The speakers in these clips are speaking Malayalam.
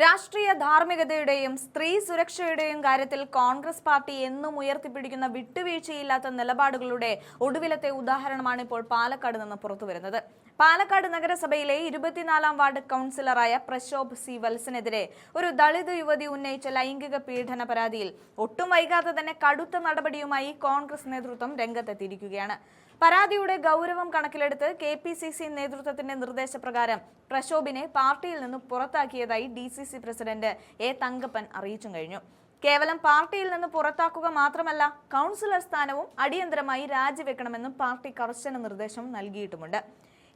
രാഷ്ട്രീയ ധാർമ്മികതയുടെയും സ്ത്രീ സുരക്ഷയുടെയും കാര്യത്തിൽ കോൺഗ്രസ് പാർട്ടി എന്നും ഉയർത്തിപ്പിടിക്കുന്ന വിട്ടുവീഴ്ചയില്ലാത്ത നിലപാടുകളുടെ ഒടുവിലത്തെ ഉദാഹരണമാണ് ഇപ്പോൾ പാലക്കാട് നിന്ന് പുറത്തുവരുന്നത്. പാലക്കാട് നഗരസഭയിലെ 24-ാം വാർഡ് കൌൺസിലറായ പ്രശോഭ് സി വത്സനെതിരെ ഒരു ദളിത് യുവതി ഉന്നയിച്ച ലൈംഗിക പീഡന പരാതിയിൽ ഒട്ടും വൈകാതെ തന്നെ കടുത്ത നടപടിയുമായി കോൺഗ്രസ് നേതൃത്വം രംഗത്തെത്തിയിരിക്കുകയാണ്. പരാതിയുടെ ഗൗരവം കണക്കിലെടുത്ത് KPCC നേതൃത്വത്തിന്റെ നിർദ്ദേശപ്രകാരം പ്രശോഭിനെ പാർട്ടിയിൽ നിന്ന് പുറത്താക്കിയതായി DCC പ്രസിഡന്റ് A തങ്കപ്പൻ അറിയിച്ചു കഴിഞ്ഞു. കേവലം പാർട്ടിയിൽ നിന്ന് പുറത്താക്കുക മാത്രമല്ല, കൌൺസിലർ സ്ഥാനവും അടിയന്തരമായി രാജിവെക്കണമെന്നും പാർട്ടി കർശന നിർദ്ദേശം നൽകിയിട്ടുമുണ്ട്.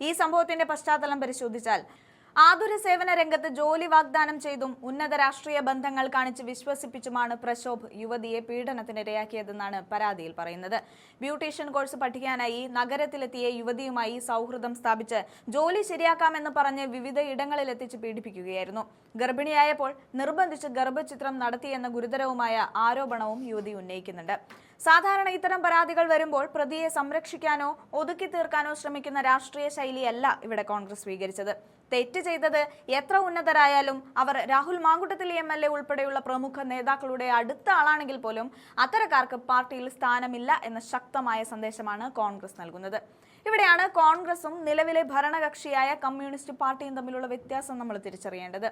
ഈ സംഭവത്തിന്റെ പശ്ചാത്തലം പരിശോധിച്ചാൽ ആതുര സേവന രംഗത്ത് ജോലി വാഗ്ദാനം ചെയ്തും ഉന്നത രാഷ്ട്രീയ ബന്ധങ്ങൾ കാണിച്ച് വിശ്വസിപ്പിച്ചുമാണ് പ്രശോഭ് യുവതിയെ പീഡനത്തിനിരയാക്കിയതെന്നാണ് പരാതിയിൽ പറയുന്നത്. ബ്യൂട്ടീഷ്യൻ കോഴ്സ് പഠിക്കാനായി നഗരത്തിലെത്തിയ യുവതിയുമായി സൗഹൃദം സ്ഥാപിച്ച് ജോലി ശരിയാക്കാമെന്ന് പറഞ്ഞ് വിവിധ ഇടങ്ങളിലെത്തിച്ച് പീഡിപ്പിക്കുകയായിരുന്നു. ഗർഭിണിയായപ്പോൾ നിർബന്ധിച്ച് ഗർഭചിത്രം നടത്തിയെന്ന ഗുരുതരവുമായ ആരോപണവും യുവതി ഉന്നയിക്കുന്നുണ്ട്. സാധാരണ ഇത്തരം പരാതികൾ വരുമ്പോൾ പ്രതിയെ സംരക്ഷിക്കാനോ ഒതുക്കി തീർക്കാനോ ശ്രമിക്കുന്ന രാഷ്ട്രീയ ശൈലിയല്ല ഇവിടെ കോൺഗ്രസ് സ്വീകരിച്ചത്. തെറ്റ് ചെയ്തത് എത്ര ഉന്നതരായാലും അവർ രാഹുൽ മാങ്കുട്ടത്തിൽ MLA ഉൾപ്പെടെയുള്ള പ്രമുഖ നേതാക്കളുടെ അടുത്ത ആളാണെങ്കിൽ പോലും അത്തരക്കാർക്ക് പാർട്ടിയിൽ സ്ഥാനമില്ല എന്ന ശക്തമായ സന്ദേശമാണ് കോൺഗ്രസ് നൽകുന്നത്. ഇവിടെയാണ് കോൺഗ്രസും നിലവിലെ ഭരണകക്ഷിയായ കമ്മ്യൂണിസ്റ്റ് പാർട്ടിയും തമ്മിലുള്ള വ്യത്യാസം നമ്മൾ തിരിച്ചറിയേണ്ടത്.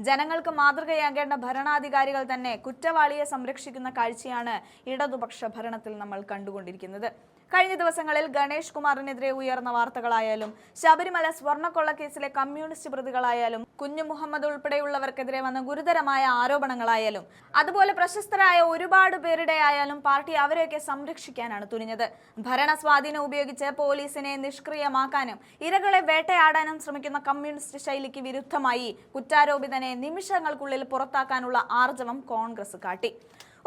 ജനങ്ങൾക്ക് മാതൃകയാകേണ്ട ഭരണാധികാരികൾ തന്നെ കുറ്റവാളിയെ സംരക്ഷിക്കുന്ന കാഴ്ചയാണ് ഇടതുപക്ഷ ഭരണത്തിൽ നമ്മൾ കണ്ടുകൊണ്ടിരിക്കുന്നത്. കഴിഞ്ഞ ദിവസങ്ങളിൽ ഗണേഷ് കുമാറിനെതിരെ ഉയർന്ന വാർത്തകളായാലും ശബരിമല സ്വർണ്ണക്കൊള്ളക്കേസിലെ കമ്മ്യൂണിസ്റ്റ് പ്രതികളായാലും കുഞ്ഞു മുഹമ്മദ് ഉൾപ്പെടെയുള്ളവർക്കെതിരെ വന്ന ഗുരുതരമായ ആരോപണങ്ങളായാലും അതുപോലെ പ്രശസ്തരായ ഒരുപാട് പേരുടെ ആയാലും പാർട്ടി അവരെയൊക്കെ സംരക്ഷിക്കാനാണ് തുനിഞ്ഞത്. ഭരണ സ്വാധീനം ഉപയോഗിച്ച് പോലീസിനെ നിഷ്ക്രിയമാക്കാനും ഇരകളെ വേട്ടയാടാനും ശ്രമിക്കുന്ന കമ്മ്യൂണിസ്റ്റ് ശൈലിക്ക് വിരുദ്ധമായി കുറ്റാരോപിതനെ നിമിഷങ്ങൾക്കുള്ളിൽ പുറത്താക്കാനുള്ള ആർജവം കോൺഗ്രസ് കാട്ടി.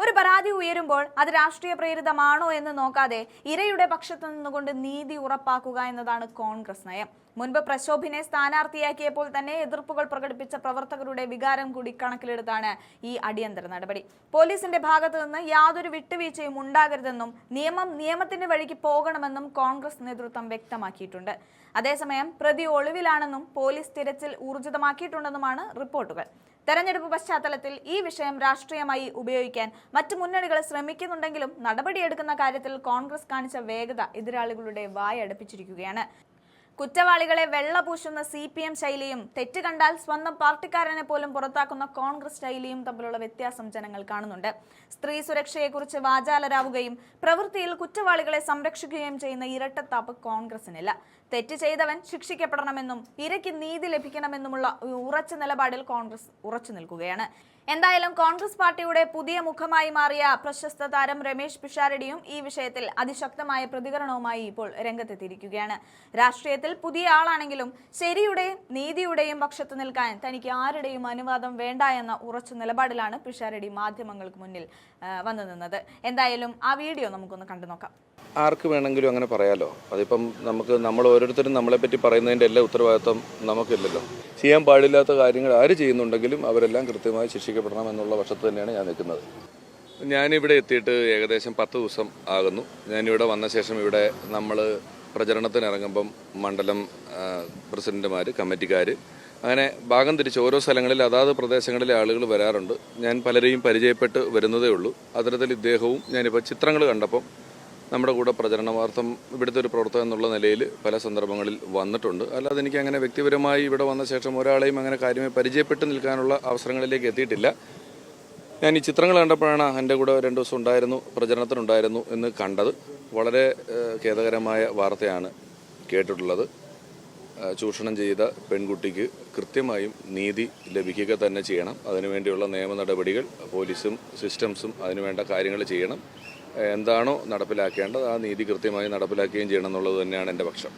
ഒരു പരാതി ഉയരുമ്പോൾ അത് രാഷ്ട്രീയ പ്രേരിതമാണോ എന്ന് നോക്കാതെ ഇരയുടെ പക്ഷത്തു നിന്നുകൊണ്ട് നീതി ഉറപ്പാക്കുക എന്നതാണ് കോൺഗ്രസ് നയം. മുൻപ് പ്രശോഭിനെ സ്ഥാനാർത്ഥിയാക്കിയപ്പോൾ തന്നെ എതിർപ്പുകൾ പ്രകടിപ്പിച്ച പ്രവർത്തകരുടെ വികാരം കൂടി കണക്കിലെടുത്താണ് ഈ അടിയന്തര നടപടി. പോലീസിന്റെ ഭാഗത്തു നിന്ന് യാതൊരു വിട്ടുവീഴ്ചയും ഉണ്ടാകരുതെന്നും നിയമത്തിന്റെ വഴിക്ക് പോകണമെന്നും കോൺഗ്രസ് നേതൃത്വം വ്യക്തമാക്കിയിട്ടുണ്ട്. അതേസമയം പ്രതി ഒളിവിലാണെന്നും പോലീസ് തിരച്ചിൽ ഊർജിതമാക്കിയിട്ടുണ്ടെന്നുമാണ് റിപ്പോർട്ടുകൾ. തെരഞ്ഞെടുപ്പ് പശ്ചാത്തലത്തിൽ ഈ വിഷയം രാഷ്ട്രീയമായി ഉപയോഗിക്കാൻ മറ്റു മുന്നണികൾ ശ്രമിക്കുന്നുണ്ടെങ്കിലും നടപടിയെടുക്കുന്ന കാര്യത്തിൽ കോൺഗ്രസ് കാണിച്ച വേഗത എതിരാളികളുടെ വായടപ്പിച്ചിരിക്കുകയാണ്. കുറ്റവാളികളെ വെള്ളപൂശുന്ന CPM ശൈലിയും തെറ്റ് കണ്ടാൽ സ്വന്തം പാർട്ടിക്കാരനെ പോലും പുറത്താക്കുന്ന കോൺഗ്രസ് ശൈലിയും തമ്മിലുള്ള വ്യത്യാസം ജനങ്ങൾ കാണുന്നുണ്ട്. സ്ത്രീ സുരക്ഷയെക്കുറിച്ച് വാചാലരാവുകയും പ്രവൃത്തിയിൽ കുറ്റവാളികളെ സംരക്ഷിക്കുകയും ചെയ്യുന്ന ഇരട്ടത്താപ്പ് കോൺഗ്രസിനില്ല. തെറ്റ് ചെയ്തവൻ ശിക്ഷിക്കപ്പെടണമെന്നും ഇരയ്ക്ക് നീതി ലഭിക്കണമെന്നുമുള്ള ഉറച്ച നിലപാടിൽ കോൺഗ്രസ് ഉറച്ചു നിൽക്കുകയാണ്. എന്തായാലും കോൺഗ്രസ് പാർട്ടിയുടെ പുതിയ മുഖമായി മാറിയ പ്രശസ്ത താരം രമേശ് പിഷാരടിയും ഈ വിഷയത്തിൽ അതിശക്തമായ പ്രതികരണവുമായി ഇപ്പോൾ രംഗത്തെത്തിയിരിക്കുകയാണ്. രാഷ്ട്രീയത്തിൽ പുതിയ ആളാണെങ്കിലും ശരിയുടെയും നീതിയുടെയും പക്ഷത്ത് നിൽക്കാൻ തനിക്ക് ആരുടെയും അനുവാദം വേണ്ട എന്ന ഉറച്ച നിലപാടിലാണ് പിഷാരടി മാധ്യമങ്ങൾക്ക് മുന്നിൽ വന്നു നിന്നത്. എന്തായാലും ആ വീഡിയോ നമുക്കൊന്ന് കണ്ടു നോക്കാം. ആർക്ക് വേണമെങ്കിലും അങ്ങനെ പറയാലോ. അതിപ്പം നമ്മൾ ഓരോരുത്തരും നമ്മളെപ്പറ്റി പറയുന്നതിൻ്റെ എല്ലാ ഉത്തരവാദിത്വം നമുക്കില്ലല്ലോ. ചെയ്യാൻ പാടില്ലാത്ത കാര്യങ്ങൾ ആര് ചെയ്യുന്നുണ്ടെങ്കിലും അവരെല്ലാം കൃത്യമായി ശിക്ഷിക്കപ്പെടണം എന്നുള്ള പക്ഷത്ത് തന്നെയാണ് ഞാൻ നിൽക്കുന്നത്. ഞാനിവിടെ എത്തിയിട്ട് ഏകദേശം 10 ദിവസം ആകുന്നു. ഞാനിവിടെ വന്ന ശേഷം ഇവിടെ നമ്മൾ പ്രചരണത്തിന് ഇറങ്ങുമ്പം മണ്ഡലം പ്രസിഡന്റുമാർ, കമ്മിറ്റിക്കാർ, അങ്ങനെ ഭാഗം തിരിച്ച് ഓരോ സ്ഥലങ്ങളിൽ അതാത് പ്രദേശങ്ങളിലെ ആളുകൾ വരാറുണ്ട്. ഞാൻ പലരെയും പരിചയപ്പെട്ട് വരുന്നതേ ഉള്ളൂ. അത്തരത്തിൽ ഇദ്ദേഹവും ഞാനിപ്പോൾ ചിത്രങ്ങൾ കണ്ടപ്പം നമ്മുടെ കൂടെ പ്രചരണാർത്ഥം ഇവിടുത്തെ ഒരു പ്രവർത്തകൻ എന്നുള്ള നിലയിൽ പല സന്ദർഭങ്ങളിൽ വന്നിട്ടുണ്ട്. അല്ലാതെ എനിക്ക് അങ്ങനെ വ്യക്തിപരമായി ഇവിടെ വന്ന ശേഷം ഒരാളെയും അങ്ങനെ കാര്യമായി പരിചയപ്പെട്ട് നിൽക്കാനുള്ള അവസരങ്ങളിലേക്ക് എത്തിയിട്ടില്ല. ഞാൻ ഈ ചിത്രങ്ങൾ കണ്ടപ്പോഴാണ് എൻ്റെ കൂടെ 2 ദിവസം ഉണ്ടായിരുന്നു, പ്രചരണത്തിനുണ്ടായിരുന്നു എന്ന് കണ്ടത്. വളരെ ഖേദകരമായ വാർത്തയാണ് കേട്ടിട്ടുള്ളത്. ചൂഷണം ചെയ്ത പെൺകുട്ടിക്ക് കൃത്യമായും നീതി ലഭിക്കുക തന്നെ ചെയ്യണം. അതിനുവേണ്ടിയുള്ള നിയമ നടപടികൾ പോലീസും സിസ്റ്റംസും അതിനുവേണ്ട കാര്യങ്ങൾ ചെയ്യണം. എന്താണോ നടപ്പിലാക്കേണ്ടത് ആ നീതി കൃത്യമായി നടപ്പിലാക്കുകയും ചെയ്യണം എന്നുള്ളത് തന്നെയാണ് എൻ്റെ പക്ഷം.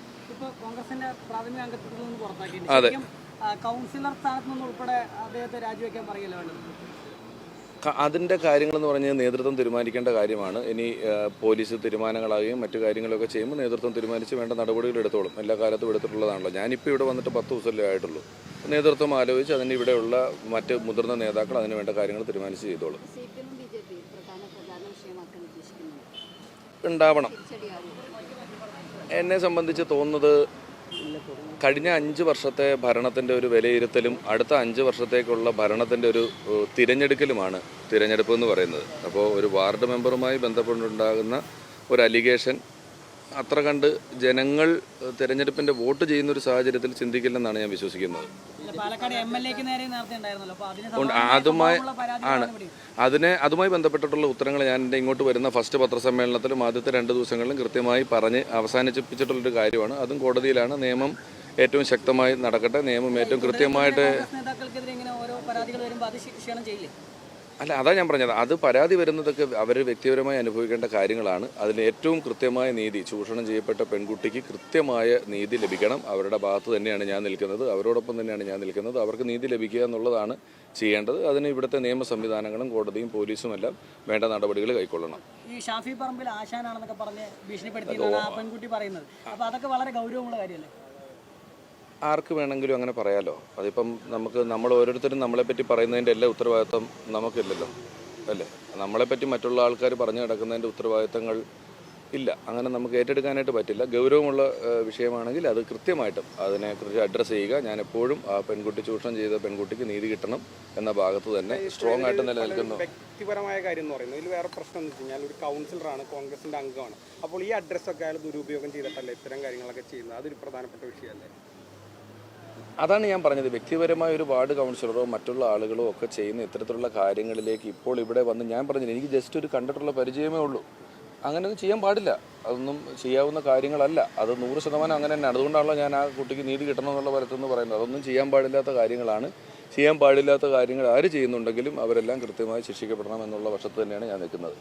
അതെ, അതിൻ്റെ കാര്യങ്ങളെന്ന് പറഞ്ഞാൽ നേതൃത്വം തീരുമാനിക്കേണ്ട കാര്യമാണ്. ഇനി പോലീസ് തീരുമാനങ്ങളാകുകയും മറ്റു കാര്യങ്ങളൊക്കെ ചെയ്യുമ്പോൾ നേതൃത്വം തീരുമാനിച്ച് വേണ്ട നടപടികൾ എടുത്തോളും. എല്ലാ കാലത്തും എടുത്തിട്ടുള്ളതാണല്ലോ. ഞാനിപ്പോൾ ഇവിടെ വന്നിട്ട് 10 ദിവസമല്ലേ ആയിട്ടുള്ളൂ. നേതൃത്വം ആലോചിച്ച് അതിന് ഇവിടെയുള്ള മറ്റ് മുതിർന്ന നേതാക്കൾ അതിന് വേണ്ട കാര്യങ്ങൾ തീരുമാനിച്ച് ചെയ്തോളും. ഉണ്ടാവണം. എന്നെ സംബന്ധിച്ച് തോന്നുന്നത് കഴിഞ്ഞ 5 വർഷത്തെ ഭരണത്തിൻ്റെ ഒരു വിലയിരുത്തലും അടുത്ത 5 വർഷത്തേക്കുള്ള ഭരണത്തിൻ്റെ ഒരു തിരഞ്ഞെടുക്കലുമാണ് തിരഞ്ഞെടുപ്പ് എന്ന് പറയുന്നത്. അപ്പോൾ ഒരു വാർഡ് മെമ്പറുമായി ബന്ധപ്പെട്ടുണ്ടാകുന്ന ഒരു അലിഗേഷൻ അത്ര കണ്ട് ജനങ്ങൾ തിരഞ്ഞെടുപ്പിൻ്റെ വോട്ട് ചെയ്യുന്ന ഒരു സാഹചര്യത്തിൽ ചിന്തിക്കില്ലെന്നാണ് ഞാൻ വിശ്വസിക്കുന്നത്. അതുമായി ബന്ധപ്പെട്ടിട്ടുള്ള ഉത്തരങ്ങൾ ഞാൻ എൻ്റെ ഇങ്ങോട്ട് വരുന്ന ഫസ്റ്റ് പത്രസമ്മേളനത്തിലും ആദ്യത്തെ 2 ദിവസങ്ങളിലും കൃത്യമായി പറഞ്ഞ് അവസാനിപ്പിച്ചിട്ടുള്ളൊരു കാര്യമാണ്. അതും കോടതിയിലാണ്. നിയമം ഏറ്റവും ശക്തമായി നടക്കട്ടെ. നിയമം ഏറ്റവും കൃത്യമായിട്ട് അല്ല, അതാ ഞാൻ പറഞ്ഞത്. അത് പരാതി വരുന്നതൊക്കെ അവർ വ്യക്തിപരമായി അനുഭവിക്കേണ്ട കാര്യങ്ങളാണ്. അതിൽ ഏറ്റവും കൃത്യമായ നീതി, ചൂഷണം ചെയ്യപ്പെട്ട പെൺകുട്ടിക്ക് കൃത്യമായ നീതി ലഭിക്കണം. അവരുടെ ഭാഗത്ത് തന്നെയാണ് ഞാൻ നിൽക്കുന്നത്, അവരോടൊപ്പം തന്നെയാണ് ഞാൻ നിൽക്കുന്നത്. അവർക്ക് നീതി ലഭിക്കുക എന്നുള്ളതാണ് ചെയ്യേണ്ടത്. അതിന് ഇവിടുത്തെ നിയമ സംവിധാനങ്ങളും കോടതിയും പോലീസും എല്ലാം വേണ്ട നടപടികൾ കൈക്കൊള്ളണം. ഈ ഷാഫി പറമ്പിൽ ആശാനാണെന്നൊക്കെ പറഞ്ഞ് ഭീഷണിപ്പെടുത്തിയാണ് ആ പെൺകുട്ടി പറയുന്നത്. അപ്പോൾ അതൊക്കെ വളരെ ഗൗരവമുള്ള കാര്യമല്ലേ? ആർക്ക് വേണമെങ്കിലും അങ്ങനെ പറയാലോ. അതിപ്പം നമ്മൾ ഓരോരുത്തരും നമ്മളെപ്പറ്റി പറയുന്നതിൻ്റെ എല്ലാ ഉത്തരവാദിത്വം നമുക്കില്ലല്ലോ, അല്ലേ? നമ്മളെപ്പറ്റി മറ്റുള്ള ആൾക്കാർ പറഞ്ഞു കിടക്കുന്നതിൻ്റെ ഉത്തരവാദിത്തങ്ങൾ ഇല്ല. അങ്ങനെ നമുക്ക് ഏറ്റെടുക്കാനായിട്ട് പറ്റില്ല. ഗൗരവമുള്ള വിഷയമാണെങ്കിൽ അത് കൃത്യമായിട്ടും അതിനെക്കുറിച്ച് അഡ്രസ്സ് ചെയ്യുക. ഞാൻ എപ്പോഴും ആ പെൺകുട്ടി ചൂഷണം ചെയ്ത പെൺകുട്ടിക്ക് നീതി കിട്ടണം എന്ന ഭാഗത്ത് തന്നെ സ്ട്രോങ് ആയിട്ട് നിലനിൽക്കുന്നു. വ്യക്തിപരമായ കാര്യം എന്ന് പറയുന്നത് ഇതിൽ വേറെ പ്രശ്നം എന്ന് വെച്ച് കഴിഞ്ഞാൽ ഒരു കൗൺസിലറാണ്, കോൺഗ്രസിൻ്റെ അംഗമാണ്. അപ്പോൾ ഈ അഡ്രസ്സൊക്കെ അയാൾ ദുരുപയോഗം ചെയ്തിട്ടല്ലേ ഇത്തരം കാര്യങ്ങളൊക്കെ ചെയ്യുന്നത്? അതൊരു പ്രധാനപ്പെട്ട വിഷയമല്ലേ? അതാണ് ഞാൻ പറഞ്ഞത്. വ്യക്തിപരമായ ഒരു വാർഡ് കൗൺസിലറോ മറ്റുള്ള ആളുകളോ ഒക്കെ ചെയ്യുന്ന ഇത്തരത്തിലുള്ള കാര്യങ്ങളിലേക്ക് ഇപ്പോൾ ഇവിടെ വന്ന് ഞാൻ പറഞ്ഞില്ല, എനിക്ക് ജസ്റ്റ് ഒരു കണ്ടിട്ടുള്ള പരിചയമേ ഉള്ളൂ. അങ്ങനെയൊന്നും ചെയ്യാൻ പാടില്ല. അതൊന്നും ചെയ്യാവുന്ന കാര്യങ്ങളല്ല. അത് 100% അങ്ങനെ തന്നെയാണ്. അതുകൊണ്ടാണല്ലോ ഞാൻ ആ കുട്ടിക്ക് നീതി കിട്ടണമെന്നുള്ള പരത്തുനിന്ന് പറയുന്നത്. അതൊന്നും ചെയ്യാൻ പാടില്ലാത്ത കാര്യങ്ങളാണ്. ചെയ്യാൻ പാടില്ലാത്ത കാര്യങ്ങൾ ആര് ചെയ്യുന്നുണ്ടെങ്കിലും അവരെല്ലാം കൃത്യമായി ശിക്ഷിക്കപ്പെടണം എന്നുള്ള പക്ഷത്ത് തന്നെയാണ് ഞാൻ നിൽക്കുന്നത്.